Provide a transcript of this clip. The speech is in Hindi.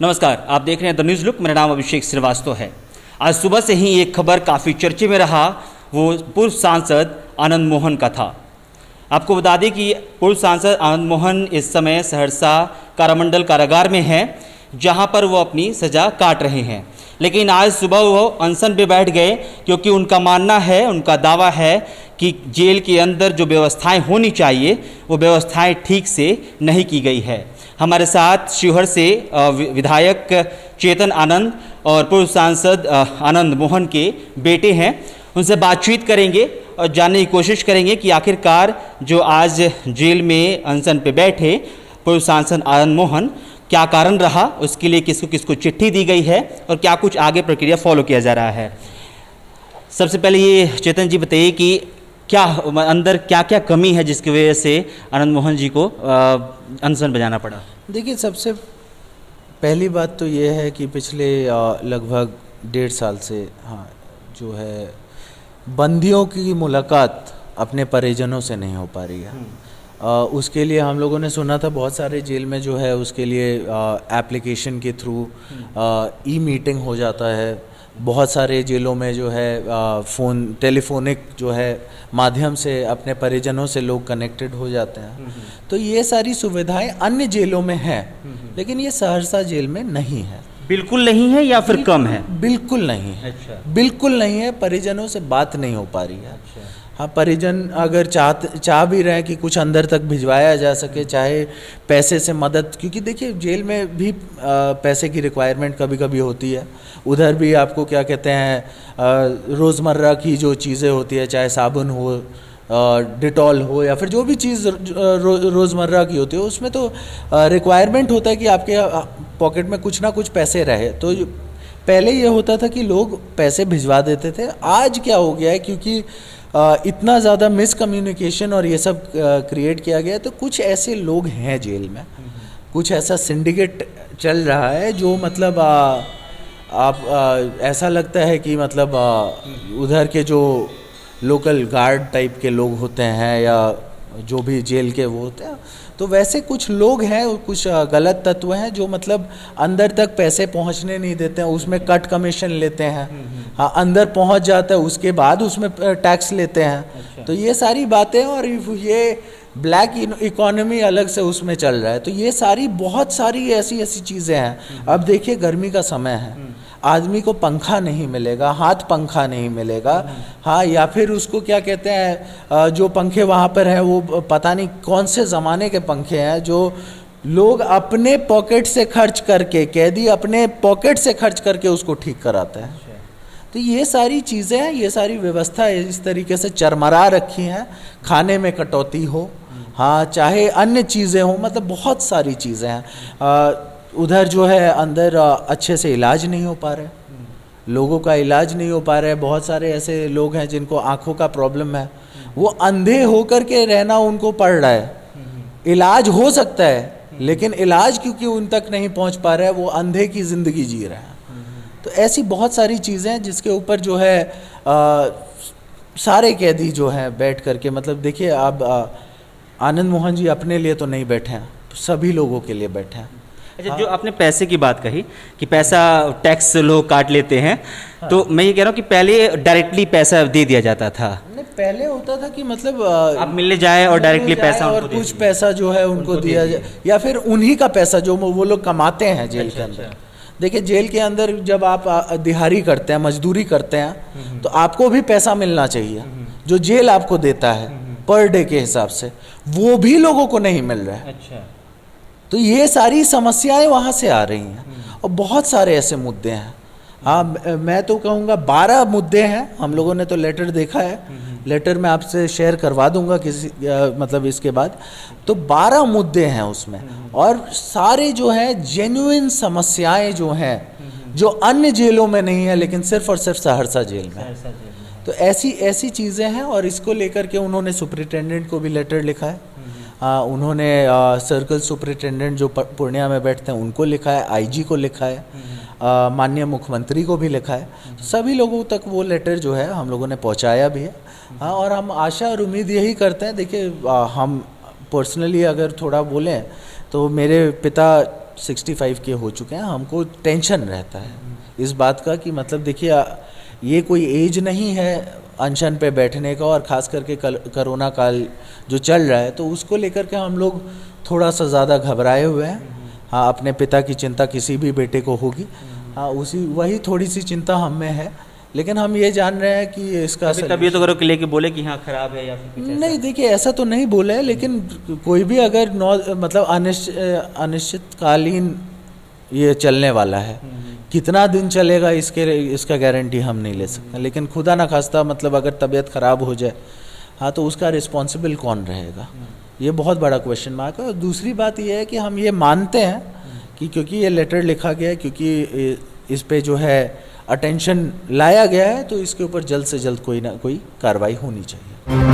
नमस्कार, आप देख रहे हैं द न्यूज़ लुक। मेरा नाम अभिषेक श्रीवास्तव है। आज सुबह से ही एक खबर काफ़ी चर्चे में रहा, वो पूर्व सांसद आनंद मोहन का था। आपको बता दें कि पूर्व सांसद आनंद मोहन इस समय सहरसा कारामंडल कारागार में हैं, जहां पर वो अपनी सज़ा काट रहे हैं। लेकिन आज सुबह वो अनशन पे बैठ गए, क्योंकि उनका मानना है, उनका दावा है कि जेल के अंदर जो व्यवस्थाएं होनी चाहिए वो व्यवस्थाएं ठीक से नहीं की गई है। हमारे साथ शिवहर से विधायक चेतन आनंद और पूर्व सांसद आनंद मोहन के बेटे हैं। उनसे बातचीत करेंगे और जानने की कोशिश करेंगे कि आखिरकार जो आज जेल में अनशन पे बैठे पूर्व सांसद आनंद मोहन, क्या कारण रहा, उसके लिए किसको किसको चिट्ठी दी गई है और क्या कुछ आगे प्रक्रिया फॉलो किया जा रहा है। सबसे पहले ये चेतन जी बताइए कि क्या अंदर क्या क्या कमी है जिसकी वजह से आनंद मोहन जी को अनशन बजाना पड़ा। देखिए, सबसे पहली बात तो ये है कि पिछले लगभग 1.5 साल से जो है बंदियों की मुलाकात अपने परिजनों से नहीं हो पा रही है। उसके लिए हम लोगों ने सुना था बहुत सारे जेल में जो है उसके लिए एप्लीकेशन के थ्रू ई मीटिंग हो जाता है। बहुत सारे जेलों में जो है टेलीफोनिक जो है माध्यम से अपने परिजनों से लोग कनेक्टेड हो जाते हैं। तो ये सारी सुविधाएं अन्य जेलों में हैं, लेकिन ये सहरसा जेल में नहीं है। बिल्कुल नहीं है या फिर कम है? बिल्कुल नहीं है। अच्छा। बिल्कुल नहीं है। परिजनों से बात नहीं हो पा रही है। अच्छा। हाँ, परिजन अगर चाह भी रहे हैं कि कुछ अंदर तक भिजवाया जा सके, चाहे पैसे से मदद, क्योंकि देखिए जेल में भी पैसे की रिक्वायरमेंट कभी कभी होती है। उधर भी आपको क्या कहते हैं, रोज़मर्रा की जो चीज़ें होती है, चाहे साबुन हो, डिटॉल हो, या फिर जो भी चीज़ रोज़मर्रा की होती है, उसमें तो रिक्वायरमेंट होता है कि आपके पॉकेट में कुछ ना कुछ पैसे रहे। तो पहले ये होता था कि लोग पैसे भिजवा देते थे। आज क्या हो गया है, क्योंकि इतना ज़्यादा मिसकम्युनिकेशन और ये सब क्रिएट किया गया है, तो कुछ ऐसे लोग हैं जेल में, कुछ ऐसा सिंडिकेट चल रहा है जो मतलब ऐसा लगता है कि मतलब उधर के जो लोकल गार्ड टाइप के लोग होते हैं या जो भी जेल के वो होते हैं, तो वैसे कुछ लोग हैं, कुछ गलत तत्व हैं जो मतलब अंदर तक पैसे पहुंचने नहीं देते हैं, उसमें कट कमीशन लेते हैं। हाँ, अंदर पहुंच जाता है उसके बाद उसमें टैक्स लेते हैं। अच्छा। तो ये सारी बातें, और ये ब्लैक इकोनॉमी अलग से उसमें चल रहा है। तो ये सारी बहुत सारी ऐसी ऐसी चीज़ें हैं। अब देखिए, गर्मी का समय है, आदमी को पंखा नहीं मिलेगा, हाथ पंखा नहीं मिलेगा। हाँ, या फिर उसको क्या कहते हैं, जो पंखे वहाँ पर हैं वो पता नहीं कौन से ज़माने के पंखे हैं जो लोग अपने पॉकेट से खर्च करके, कैदी अपने पॉकेट से खर्च करके उसको ठीक कराते हैं। तो ये सारी चीज़ें हैं, ये सारी व्यवस्था इस तरीके से चरमरा रखी हैं। खाने में कटौती हो, हाँ, चाहे अन्य चीज़ें हो, मतलब बहुत सारी चीज़ें हैं। उधर जो है अंदर अच्छे से इलाज नहीं हो पा रहे, लोगों का इलाज नहीं हो पा रहा है। बहुत सारे ऐसे लोग हैं जिनको आँखों का प्रॉब्लम है, वो अंधे होकर के रहना उनको पड़ रहा है। इलाज हो सकता है, लेकिन इलाज क्योंकि उन तक नहीं पहुंच पा रहा है, वो अंधे की ज़िंदगी जी रहे हैं। तो ऐसी बहुत सारी चीज़ें हैं जिसके ऊपर जो है सारे कैदी जो हैं बैठ करके, मतलब देखिए, अब आनंद मोहन जी अपने लिए तो नहीं बैठे हैं, सभी लोगों के लिए बैठे हैं। अच्छा। हाँ। जो आपने पैसे की बात कही कि पैसा टैक्स लोग काट लेते हैं। हाँ। तो मैं ये कह रहा हूँ कि पहले डायरेक्टली पैसा दे दिया जाता था। नहीं, पहले होता था कि मतलब आप मिलने जाए और डायरेक्टली पैसा और कुछ पैसा जो है उनको दिया जाए, या फिर उन्हीं का पैसा जो वो लोग कमाते हैं जेल के अंदर। देखिए, जेल के अंदर जब आप दिहाड़ी करते हैं, मजदूरी करते हैं, तो आपको भी पैसा मिलना चाहिए जो जेल आपको देता है पर डे के हिसाब से, वो भी लोगों को नहीं मिल रहा है। अच्छा। तो ये सारी समस्याएं वहाँ से आ रही हैं, और बहुत सारे ऐसे मुद्दे हैं। हाँ, मैं तो कहूँगा 12 मुद्दे हैं। हम लोगों ने तो लेटर देखा है, लेटर मैं आपसे शेयर करवा दूंगा किसी मतलब इसके बाद। तो 12 मुद्दे हैं उसमें, और सारे जो हैं जेन्युइन समस्याएं जो हैं, जो अन्य जेलों में नहीं है लेकिन सिर्फ और सिर्फ सहरसा जेल में। तो ऐसी ऐसी चीज़ें हैं, और इसको लेकर के उन्होंने सुपरिटेंडेंट को भी लेटर लिखा है। उन्होंने सर्कल सुपरिटेंडेंट जो पूर्णिया में बैठते हैं उनको लिखा है, आईजी को लिखा है, माननीय मुख्यमंत्री को भी लिखा है। सभी लोगों तक वो लेटर जो है हम लोगों ने पहुंचाया भी है। हाँ, और हम आशा और उम्मीद यही करते हैं। देखिए, हम पर्सनली अगर थोड़ा बोलें तो मेरे पिता 65 के हो चुके हैं, हमको टेंशन रहता है इस बात का कि मतलब देखिए ये कोई एज नहीं है अनशन पे बैठने का, और ख़ास करके कोरोना काल जो चल रहा है तो उसको लेकर के हम लोग थोड़ा सा ज़्यादा घबराए हुए हैं। हाँ, अपने पिता की चिंता किसी भी बेटे को होगी, हाँ वही थोड़ी सी चिंता हम में है, लेकिन हम ये जान रहे हैं कि इसका तबीयत वगैरह के लेके बोले कि हाँ खराब है या फिर कुछ ऐसा? नहीं, देखिए ऐसा तो नहीं बोला है, लेकिन कोई भी अगर मतलब अनिश्चितकालीन ये चलने वाला है, कितना दिन चलेगा इसका गारंटी हम नहीं ले सकते, लेकिन खुदा ना खास्ता मतलब अगर तबीयत ख़राब हो जाए, हाँ तो उसका रिस्पॉन्सिबल कौन रहेगा, ये बहुत बड़ा क्वेश्चन मार्क है। और दूसरी बात ये है कि हम ये मानते हैं कि क्योंकि ये लेटर लिखा गया है, क्योंकि इस पे जो है अटेंशन लाया गया है, तो इसके ऊपर जल्द से जल्द कोई ना कोई कार्रवाई होनी चाहिए।